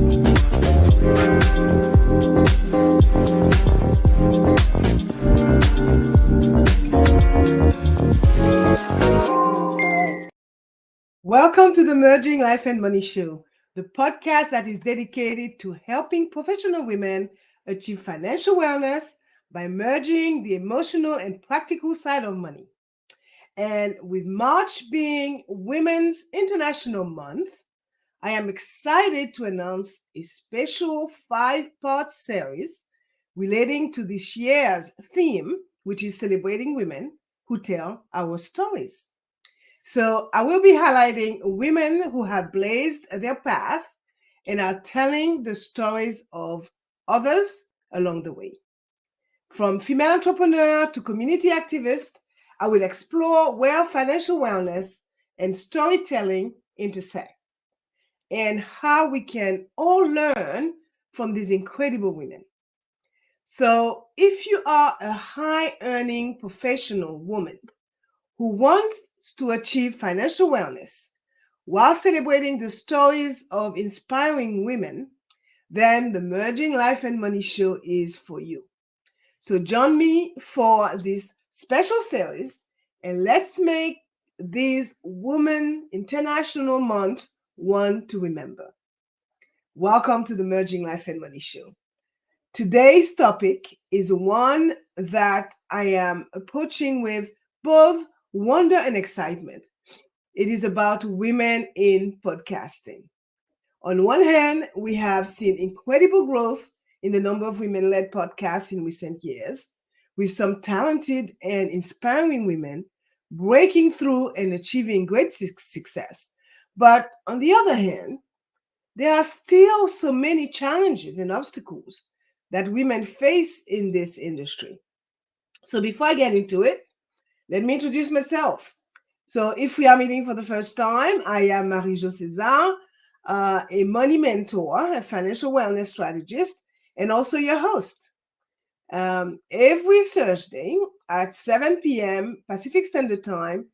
Welcome to the Merging Life and Money Show, the podcast that is dedicated to helping professional women achieve financial wellness by merging the emotional and practical side of money. And with March being Women's International Month, I am excited to announce a special 5-part series relating to this year's theme, which is celebrating women who tell our stories. So I will be highlighting women who have blazed their path and are telling the stories of others along the way. From female entrepreneur to community activist, I will explore where financial wellness and storytelling intersect and how we can all learn from these incredible women. So if you are a high-earning professional woman who wants to achieve financial wellness while celebrating the stories of inspiring women, then the Merging Life and Money Show is for you. So join me for this special series and let's make this Women International Month one to remember. Welcome to the Merging Life and Money Show. Today's topic is one that I am approaching with both wonder and excitement. It is about women in podcasting. On one hand, we have seen incredible growth in the number of women-led podcasts in recent years, with some talented and inspiring women breaking through and achieving great success. But on the other hand, there are still so many challenges and obstacles that women face in this industry. So before I get into it, let me introduce myself. So if we are meeting for the first time, I am Marie-Jo César, a money mentor, a financial wellness strategist, and also your host. Every Thursday at 7 p.m. Pacific Standard Time,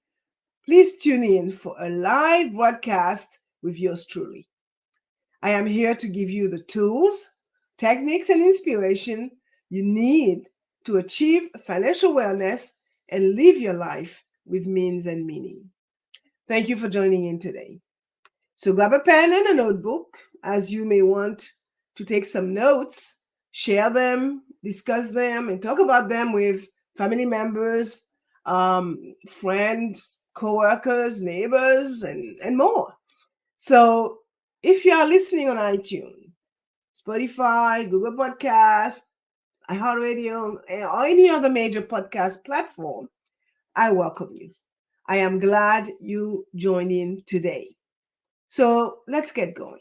please tune in for a live broadcast with yours truly. I am here to give you the tools, techniques, and inspiration you need to achieve financial wellness and live your life with means and meaning. Thank you for joining in today. So grab a pen and a notebook as you may want to take some notes, share them, discuss them, and talk about them with family members, friends, co-workers, neighbors, and more. So if you are listening on iTunes, Spotify, Google Podcast, iHeartRadio, or any other major podcast platform, I welcome you. I am glad you joined in today. So let's get going.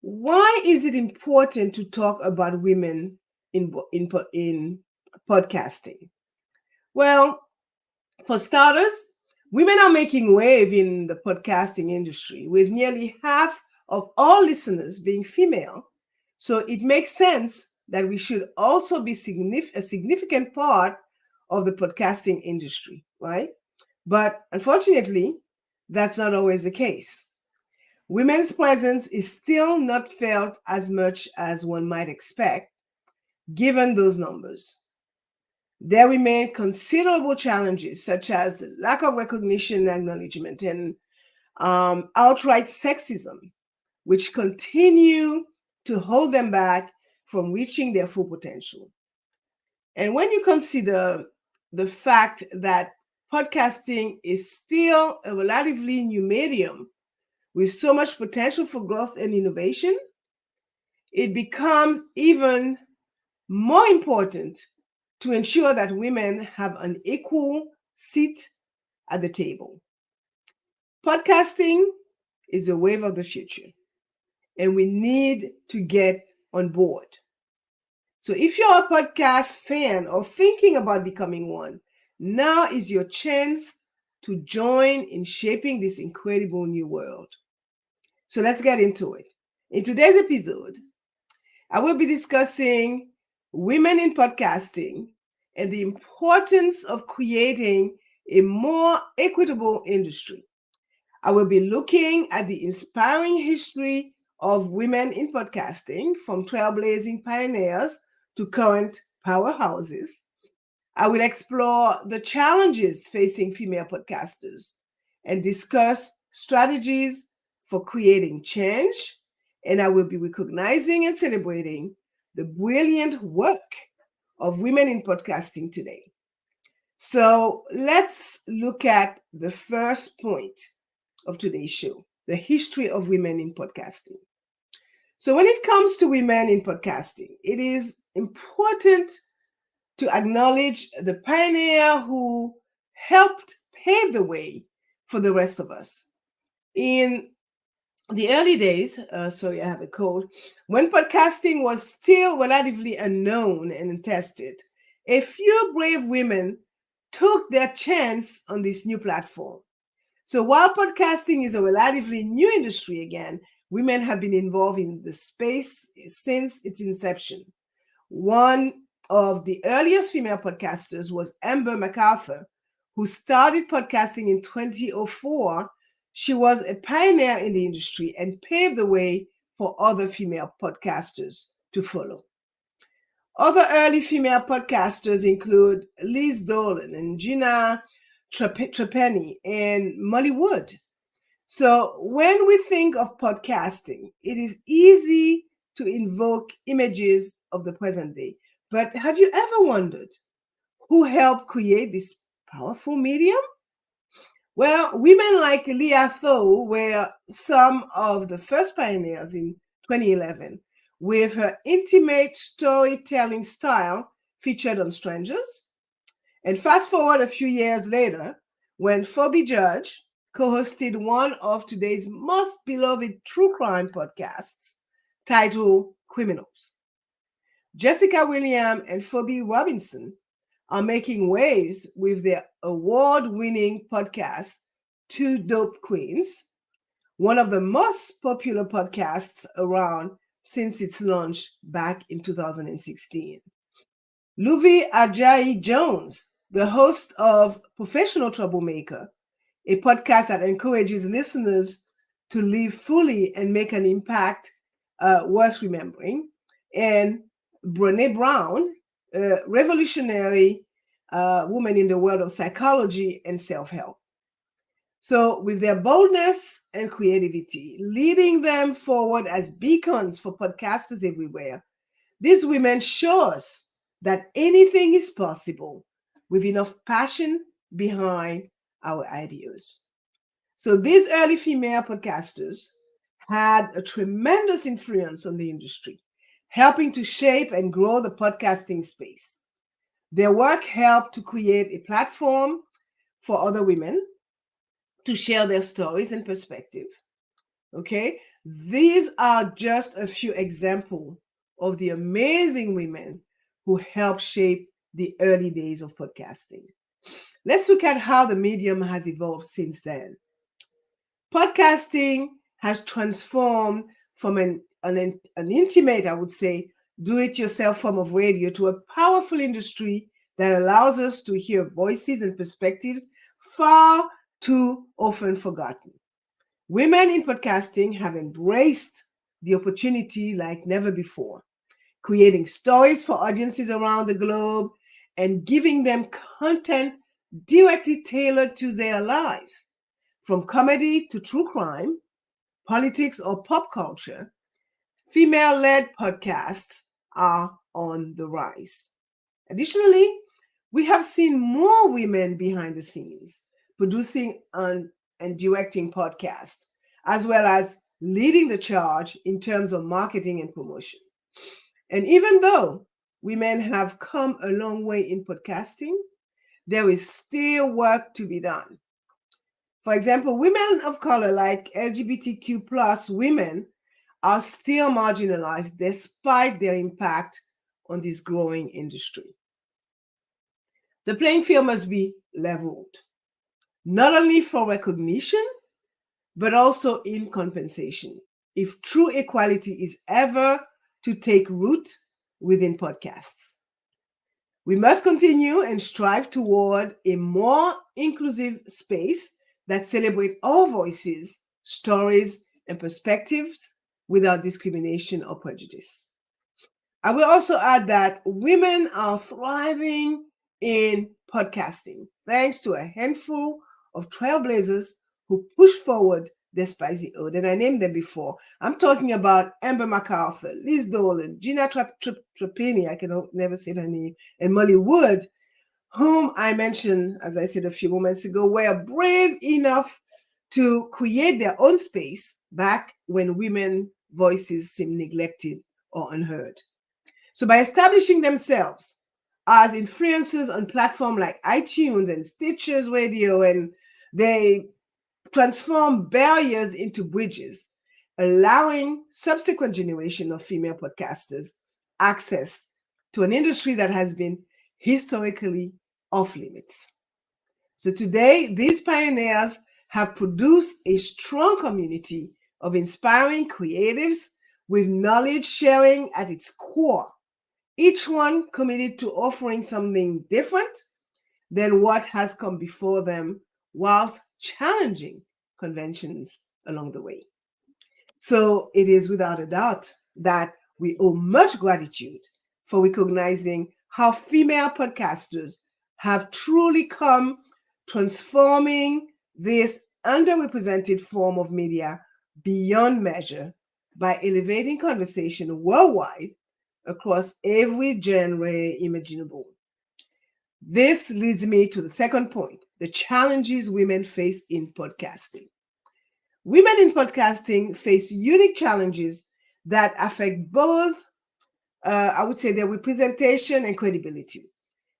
Why is it important to talk about women in podcasting? Well, for starters, women are making wave in the podcasting industry, with nearly half of all listeners being female. So it makes sense that we should also be a significant part of the podcasting industry, right? But unfortunately, that's not always the case. Women's presence is still not felt as much as one might expect, given those numbers. There remain considerable challenges, such as lack of recognition and acknowledgement and outright sexism, which continue to hold them back from reaching their full potential. And when you consider the fact that podcasting is still a relatively new medium with so much potential for growth and innovation, it becomes even more important to ensure that women have an equal seat at the table. Podcasting is a wave of the future, and we need to get on board. So if you're a podcast fan or thinking about becoming one, now is your chance to join in shaping this incredible new world. So let's get into it. In today's episode, I will be discussing women in podcasting and the importance of creating a more equitable industry. I will be looking at the inspiring history of women in podcasting, from trailblazing pioneers to current powerhouses. I will explore the challenges facing female podcasters and discuss strategies for creating change. And I will be recognizing and celebrating the brilliant work of women in podcasting today. So let's look at the first point of today's show, the history of women in podcasting. So when it comes to women in podcasting, it is important to acknowledge the pioneer who helped pave the way for the rest of us. In the early days, sorry, I have a cold, when podcasting was still relatively unknown and untested, a few brave women took their chance on this new platform. So while podcasting is a relatively new industry again, women have been involved in the space since its inception. One of the earliest female podcasters was Amber MacArthur, who started podcasting in 2004. She was a pioneer in the industry and paved the way for other female podcasters to follow. Other early female podcasters include Liz Dolan and Gina Trapani and Molly Wood. So when we think of podcasting, it is easy to invoke images of the present day. But have you ever wondered who helped create this powerful medium? Well, women like Leah Tho were some of the first pioneers in 2011 with her intimate storytelling style featured on Strangers. And fast forward a few years later, when Phoebe Judge co-hosted one of today's most beloved true crime podcasts titled Criminals. Jessica William and Phoebe Robinson are making waves with their award-winning podcast, Two Dope Queens, one of the most popular podcasts around since its launch back in 2016. Luvi Ajayi Jones, the host of Professional Troublemaker, a podcast that encourages listeners to live fully and make an impact worth remembering, and Brené Brown, a revolutionary woman in the world of psychology and self-help. So with their boldness and creativity, leading them forward as beacons for podcasters everywhere, these women show us that anything is possible with enough passion behind our ideas. So these early female podcasters had a tremendous influence on the industry, helping to shape and grow the podcasting space. Their work helped to create a platform for other women to share their stories and perspective. Okay, these are just a few examples of the amazing women who helped shape the early days of podcasting. Let's look at how the medium has evolved since then. Podcasting has transformed from an intimate, I would say, do-it-yourself form of radio to a powerful industry that allows us to hear voices and perspectives far too often forgotten. Women in podcasting have embraced the opportunity like never before, creating stories for audiences around the globe and giving them content directly tailored to their lives. From comedy to true crime, politics, or pop culture, female-led podcasts are on the rise. Additionally, we have seen more women behind the scenes producing and directing podcasts, as well as leading the charge in terms of marketing and promotion. And even though women have come a long way in podcasting, there is still work to be done. For example, women of color like LGBTQ plus women are still marginalized despite their impact on this growing industry. The playing field must be leveled, not only for recognition, but also in compensation, if true equality is ever to take root within podcasts. We must continue and strive toward a more inclusive space that celebrates all voices, stories, and perspectives, without discrimination or prejudice. I will also add that women are thriving in podcasting thanks to a handful of trailblazers who push forward despite the odd. And I named them before. I'm talking about Amber MacArthur, Liz Dolan, Gina Trapani, I can never say her name, and Molly Wood, whom I mentioned, as I said a few moments ago, were brave enough to create their own space back when women's voices seemed neglected or unheard. So by establishing themselves as influencers on platforms like iTunes and Stitcher's Radio, and they transform barriers into bridges, allowing subsequent generation of female podcasters access to an industry that has been historically off limits. So today, these pioneers have produced a strong community of inspiring creatives with knowledge sharing at its core, each one committed to offering something different than what has come before them, whilst challenging conventions along the way. So it is without a doubt that we owe much gratitude for recognizing how female podcasters have truly come transforming this underrepresented form of media beyond measure by elevating conversation worldwide across every genre imaginable. This leads me to the second point, the challenges women face in podcasting. Women in podcasting face unique challenges that affect both, I would say, their representation and credibility.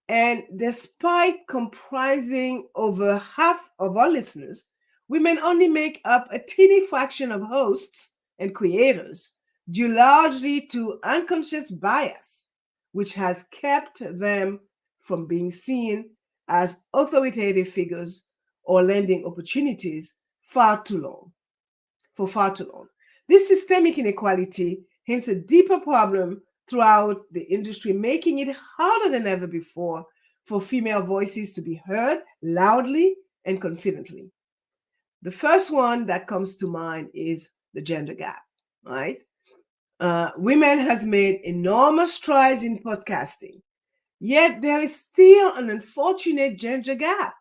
And despite comprising over half of our listeners, women only make up a teeny fraction of hosts and creators, due largely to unconscious bias, which has kept them from being seen as authoritative figures or lending opportunities for far too long. This systemic inequality hints a deeper problem throughout the industry, making it harder than ever before for female voices to be heard loudly and confidently. The first one that comes to mind is the gender gap, right? Women has made enormous strides in podcasting, yet there is still an unfortunate gender gap.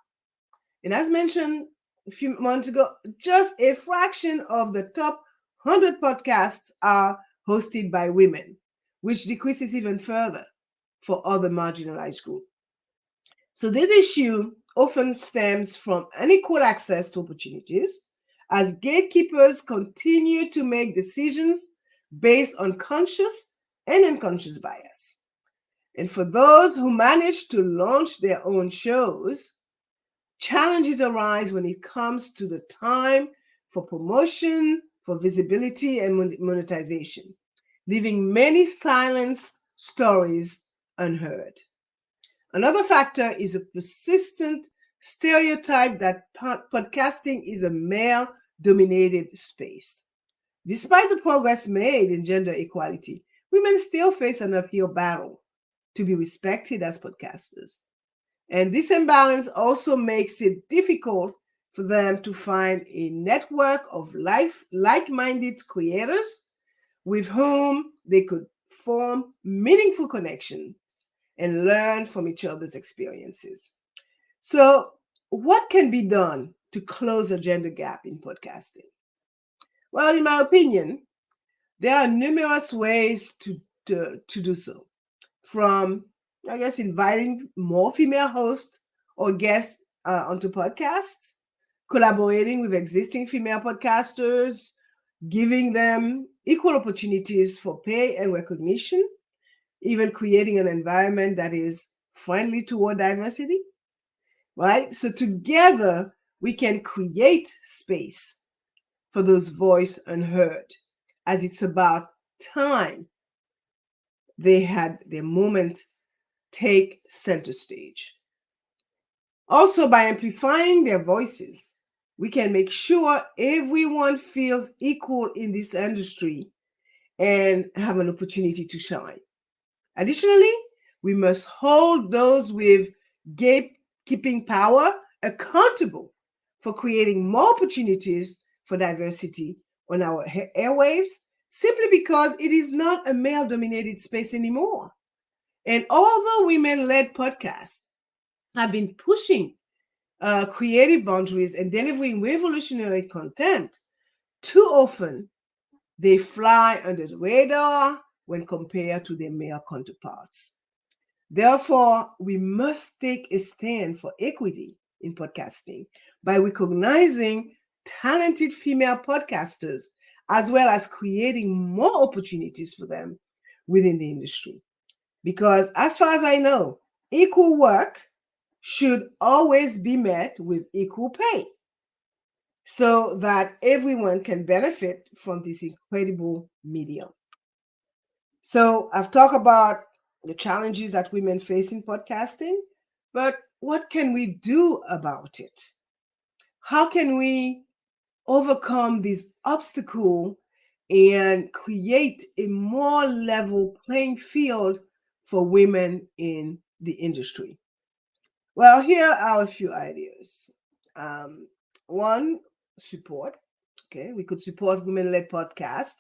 And as mentioned a few months ago, just a fraction of the top 100 podcasts are hosted by women, which decreases even further for other marginalized groups. So this issue often stems from unequal access to opportunities as gatekeepers continue to make decisions based on conscious and unconscious bias. And for those who manage to launch their own shows, challenges arise when it comes to the time for promotion, for visibility, and monetization, leaving many silenced stories unheard. Another factor is a persistent stereotype that podcasting is a male-dominated space. Despite the progress made in gender equality, women still face an uphill battle to be respected as podcasters. And this imbalance also makes it difficult for them to find a network of like-minded creators with whom they could form meaningful connections and learn from each other's experiences. So, what can be done to close a gender gap in podcasting? Well, in my opinion, there are numerous ways to do so. From, I guess, inviting more female hosts or guests onto podcasts, collaborating with existing female podcasters, giving them equal opportunities for pay and recognition, even creating an environment that is friendly toward diversity, right? So together we can create space for those voices unheard, as it's about time they had their moment take center stage. Also, by amplifying their voices, we can make sure everyone feels equal in this industry and have an opportunity to shine. Additionally, we must hold those with gatekeeping power accountable for creating more opportunities for diversity on our airwaves simply because it is not a male-dominated space anymore. And although women-led podcasts have been pushing creative boundaries and delivering revolutionary content, too often they fly under the radar when compared to their male counterparts. Therefore, we must take a stand for equity in podcasting by recognizing talented female podcasters as well as creating more opportunities for them within the industry. Because, as far as I know, equal work should always be met with equal pay so that everyone can benefit from this incredible medium. So, I've talked about the challenges that women face in podcasting, but what can we do about it? How can we overcome this obstacle and create a more level playing field for women in the industry? Well, here are a few ideas. Um, One, support. Okay, we could support women-led podcast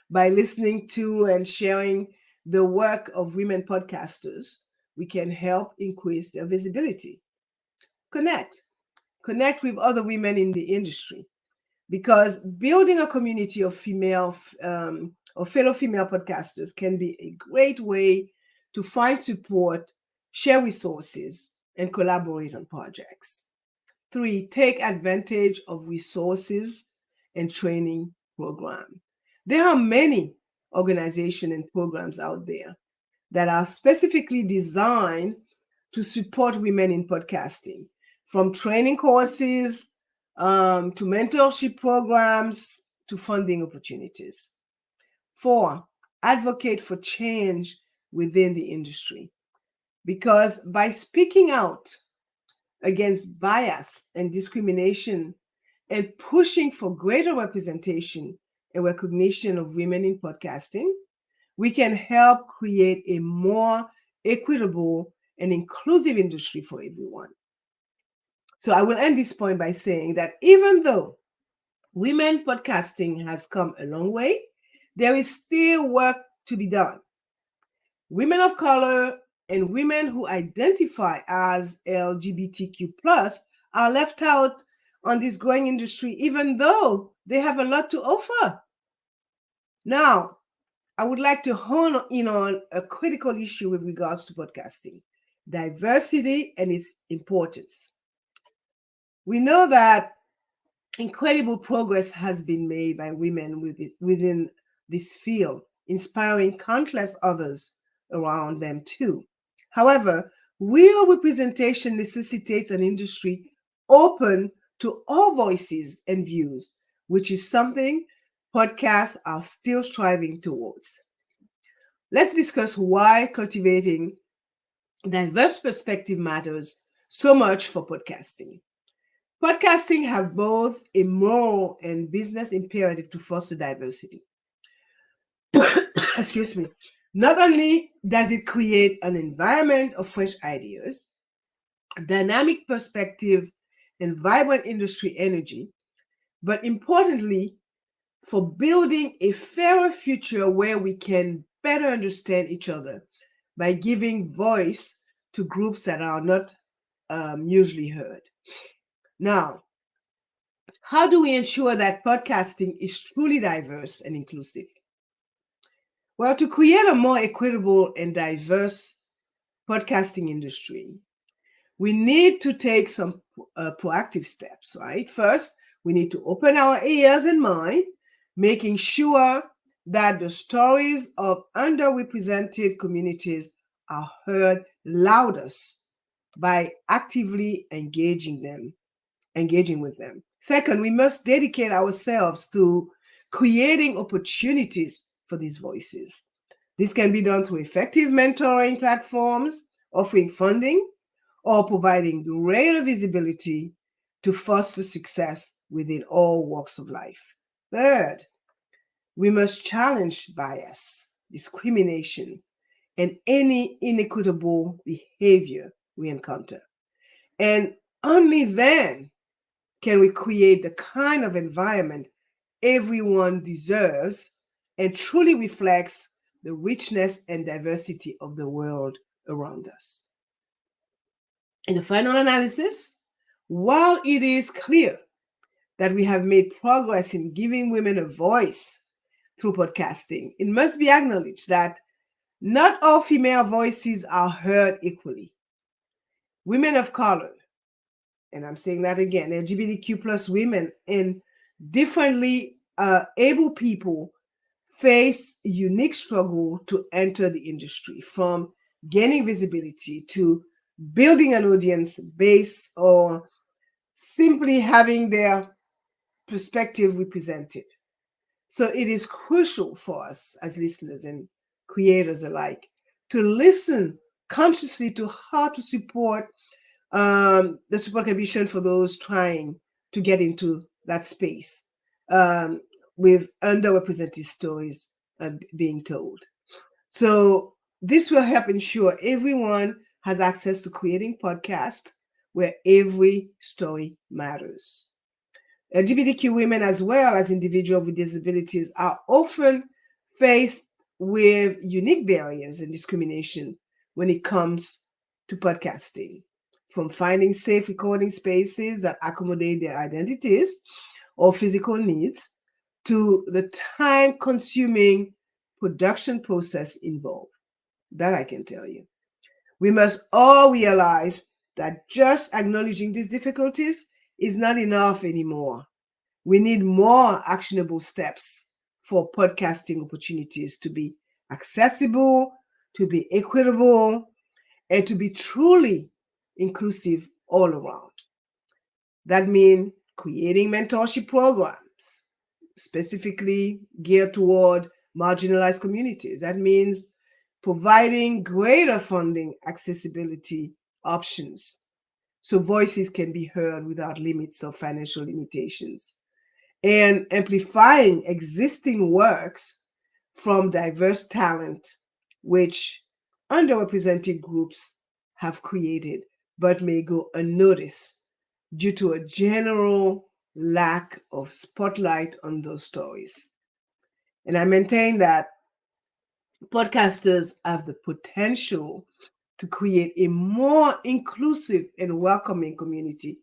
by listening to and sharing the work of women podcasters. We can help increase their visibility. Connect. Connect with other women in the industry because building a community of or fellow female podcasters can be a great way to find support, share resources, and collaborate on projects. Three, take advantage of resources and training program. There are many organizations and programs out there that are specifically designed to support women in podcasting, from training courses to mentorship programs to funding opportunities. Four, advocate for change within the industry because by speaking out against bias and discrimination and pushing for greater representation and recognition of women in podcasting, we can help create a more equitable and inclusive industry for everyone. So I will end this point by saying that even though women podcasting has come a long way, there is still work to be done. Women of color and women who identify as LGBTQ plus are left out on this growing industry, even though they have a lot to offer. Now, I would like to hone in on a critical issue with regards to podcasting: diversity and its importance. We know that incredible progress has been made by women within this field, inspiring countless others around them too. However, real representation necessitates an industry open to all voices and views, which is something podcasts are still striving towards. Let's discuss why cultivating diverse perspective matters so much for podcasting. Podcasting have both a moral and business imperative to foster diversity. Excuse me. Not only does it create an environment of fresh ideas, dynamic perspective, and vibrant industry energy, but importantly, for building a fairer future where we can better understand each other by giving voice to groups that are not usually heard. Now, how do we ensure that podcasting is truly diverse and inclusive? Well, to create a more equitable and diverse podcasting industry, we need to take some proactive steps, right? First, we need to open our ears and mind, making sure that the stories of underrepresented communities are heard loudest by actively engaging with them. Second, we must dedicate ourselves to creating opportunities for these voices. This can be done through effective mentoring platforms, offering funding, or providing greater visibility to foster success within all walks of life. Third, we must challenge bias, discrimination, and any inequitable behavior we encounter. And only then can we create the kind of environment everyone deserves and truly reflects the richness and diversity of the world around us. In the final analysis, while it is clear that we have made progress in giving women a voice through podcasting, it must be acknowledged that not all female voices are heard equally. Women of color, and I'm saying that again, LGBTQ plus women and differently able people face unique struggle to enter the industry, from gaining visibility to building an audience base or simply having their perspective represented. So it is crucial for us as listeners and creators alike to listen consciously to how to support the support can be shown for those trying to get into that space um, with underrepresented stories being told. So this will help ensure everyone has access to creating podcasts where every story matters. LGBTQ women, as well as individuals with disabilities, are often faced with unique barriers and discrimination when it comes to podcasting, from finding safe recording spaces that accommodate their identities or physical needs to the time consuming production process involved. That I can tell you. We must all realize that just acknowledging these difficulties is not enough anymore. We need more actionable steps for podcasting opportunities to be accessible, to be equitable, and to be truly inclusive all around. That means creating mentorship programs specifically geared toward marginalized communities. That means providing greater funding accessibility options so voices can be heard without limits or financial limitations, and amplifying existing works from diverse talent which underrepresented groups have created but may go unnoticed due to a general lack of spotlight on those stories. And I maintain that podcasters have the potential to create a more inclusive and welcoming community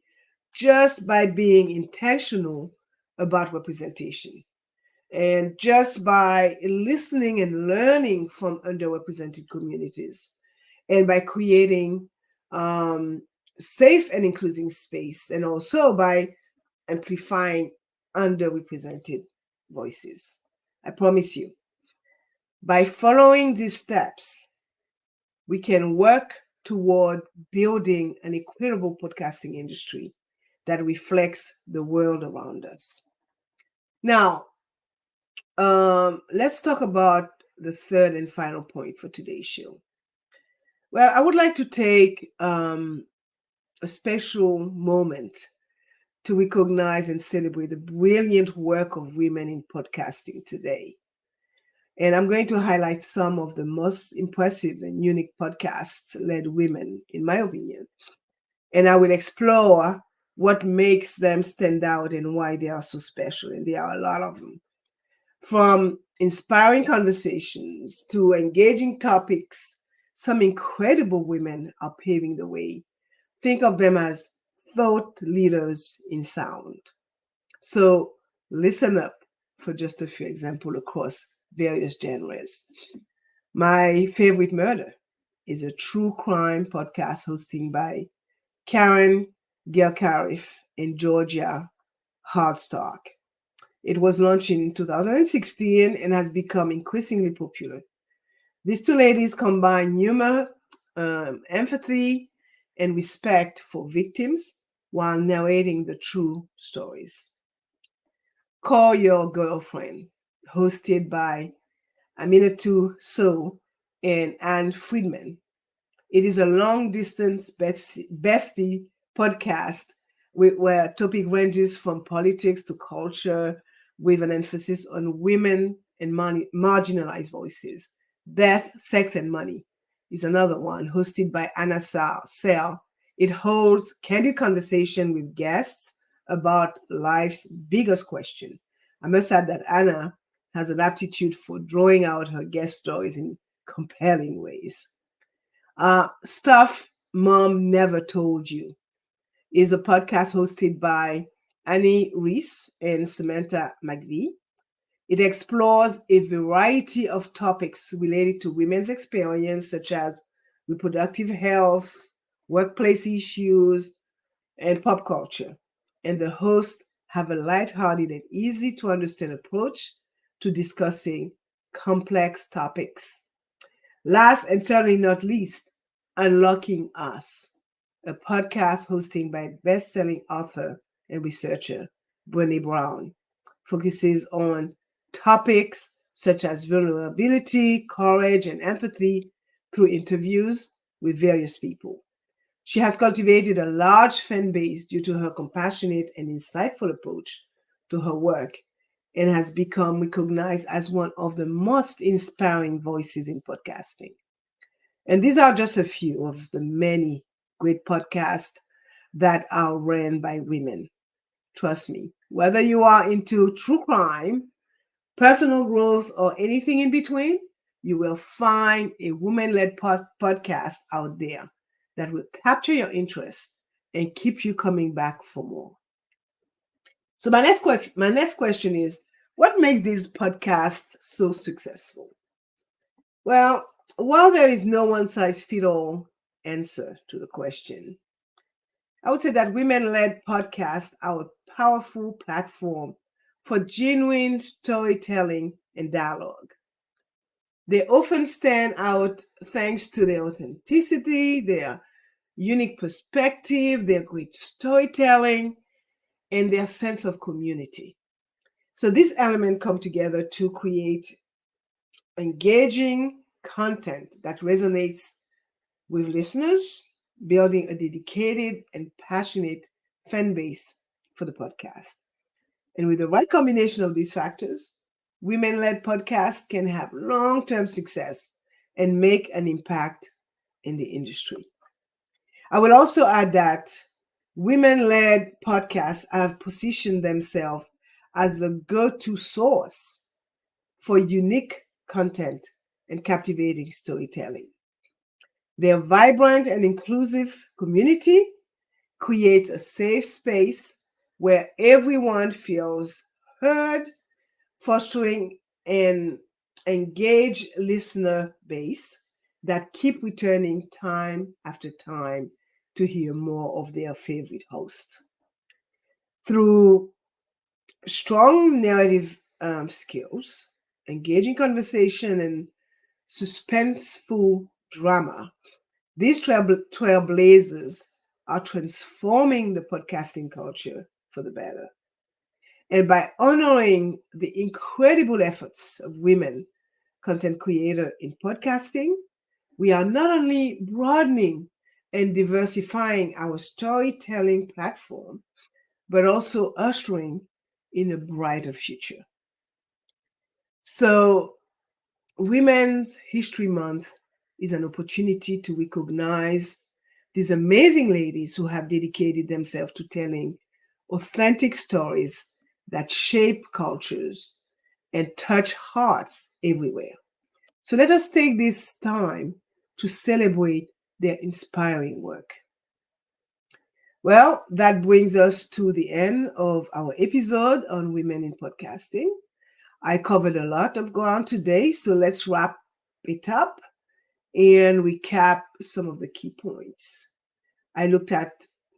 just by being intentional about representation and just by listening and learning from underrepresented communities and by creating safe and inclusive space, and also by amplifying underrepresented voices. I promise you, by following these steps, we can work toward building an equitable podcasting industry that reflects the world around us. Now, let's talk about the third and final point for today's show. Well, I would like to take a special moment to recognize and celebrate the brilliant work of women in podcasting today. And I'm going to highlight some of the most impressive and unique podcasts led women, in my opinion. And I will explore what makes them stand out and why they are so special. And there are a lot of them. From inspiring conversations to engaging topics, some incredible women are paving the way. Think of them as thought leaders in sound. So listen up for just a few examples across various genres. My Favorite Murder is a true crime podcast hosted by Karen Gilcariff and Georgia Hardstock. It was launched in 2016 and has become increasingly popular. These two ladies combine humor, empathy, and respect for victims while narrating the true stories. Call Your Girlfriend, hosted by Aminatu Sow and Anne Friedman. It is a long distance bestie podcast where topic ranges from politics to culture, with an emphasis on women and marginalized voices. Death, Sex, and Money is another one, hosted by Anna Sell. It holds candid conversation with guests about life's biggest question. I must add that Anna has an aptitude for drawing out her guest stories in compelling ways. Stuff Mom Never Told You is a podcast hosted by Annie Reese and Samantha McVie. It explores a variety of topics related to women's experience, such as reproductive health, workplace issues, and pop culture. And the hosts have a lighthearted and easy to understand approach to discussing complex topics. Last and certainly not least, Unlocking Us, a podcast hosted by best-selling author and researcher Brené Brown, focuses on topics such as vulnerability, courage, and empathy through interviews with various people. She has cultivated a large fan base due to her compassionate and insightful approach to her work and has become recognized as one of the most inspiring voices in podcasting. And these are just a few of the many great podcasts that are ran by women. Trust me, whether you are into true crime, personal growth, or anything in between, you will find a woman led podcast out there that will capture your interest and keep you coming back for more. So, my next question is, what makes these podcasts so successful? Well, while there is no one size fits all answer to the question, I would say that women led podcasts are a powerful platform for genuine storytelling and dialogue. They often stand out thanks to their authenticity, their unique perspective, their great storytelling, and their sense of community. So these elements come together to create engaging content that resonates with listeners, building a dedicated and passionate fan base for the podcast. And with the right combination of these factors, women led podcasts can have long term success and make an impact in the industry. I will also add that women led podcasts have positioned themselves as a go to source for unique content and captivating storytelling. Their vibrant and inclusive community creates a safe space where everyone feels heard, fostering an engaged listener base that keep returning time after time to hear more of their favorite host. Through strong narrative skills, engaging conversation, and suspenseful drama, these trailblazers are transforming the podcasting culture for the better. And by honoring the incredible efforts of women content creators in podcasting, we are not only broadening and diversifying our storytelling platform, but also ushering in a brighter future. So, Women's History Month is an opportunity to recognize these amazing ladies who have dedicated themselves to telling authentic stories that shape cultures and touch hearts everywhere. So let us take this time to celebrate their inspiring work. Well, that brings us to the end of our episode on women in podcasting. I covered a lot of ground today, so let's wrap it up and recap some of the key points. I looked at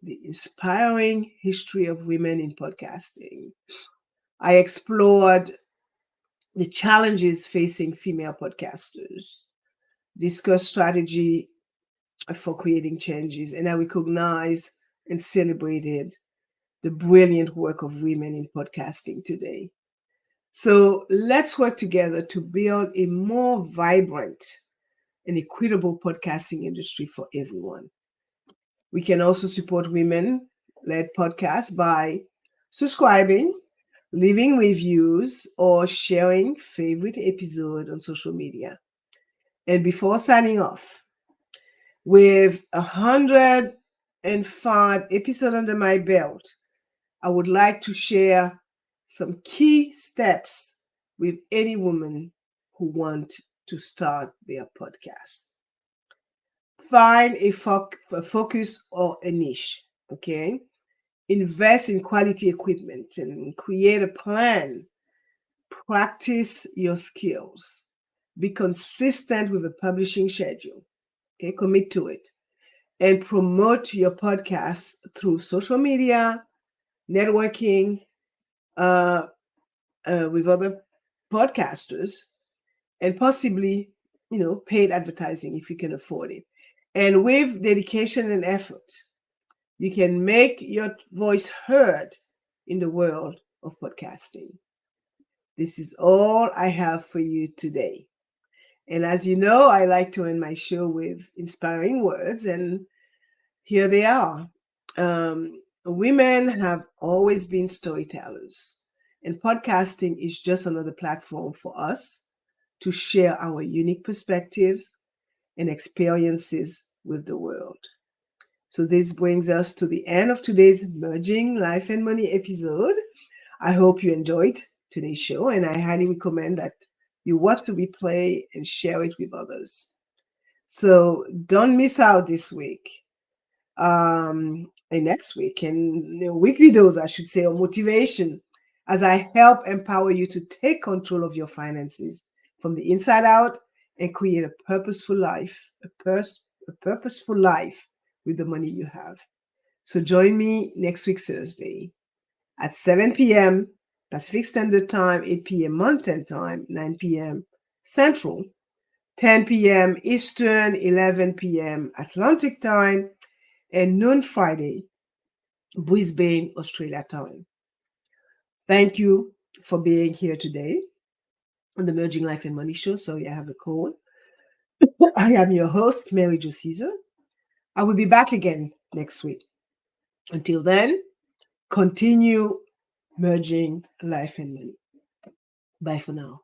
the inspiring history of women in podcasting. I explored the challenges facing female podcasters, discussed strategy for creating changes, and I recognized and celebrated the brilliant work of women in podcasting today. So let's work together to build a more vibrant and equitable podcasting industry for everyone. We can also support women led podcasts by subscribing, leaving reviews, or sharing favorite episode on social media. And before signing off, with 105 episodes under my belt, I would like to share some key steps with any woman who want to start their podcast. Find a focus or a niche, okay? Invest in quality equipment and create a plan. Practice your skills. Be consistent with a publishing schedule, okay? Commit to it. And promote your podcast through social media, networking with other podcasters, and possibly, paid advertising if you can afford it. And with dedication and effort, you can make your voice heard in the world of podcasting. This is all I have for you today. And as you know, I like to end my show with inspiring words, and here they are. Women have always been storytellers, and podcasting is just another platform for us to share our unique perspectives and experiences with the world. So this brings us to the end of today's Merging Life and Money episode. I hope you enjoyed today's show, and I highly recommend that you watch the replay and share it with others. So don't miss out this week. And next week, and weekly dose, I should say, of motivation, as I help empower you to take control of your finances from the inside out and create a purposeful life, a purposeful life with the money you have. So join me next week, Thursday at 7 p.m. Pacific Standard Time, 8 p.m. Mountain Time, 9 p.m. Central, 10 p.m. Eastern, 11 p.m. Atlantic Time, and noon Friday, Brisbane, Australia time. Thank you for being here today on the Merging Life and Money Show. Sorry, I have a cold. I am your host, Mary Jo Caesar. I will be back again next week. Until then, continue merging life and money. Bye for now.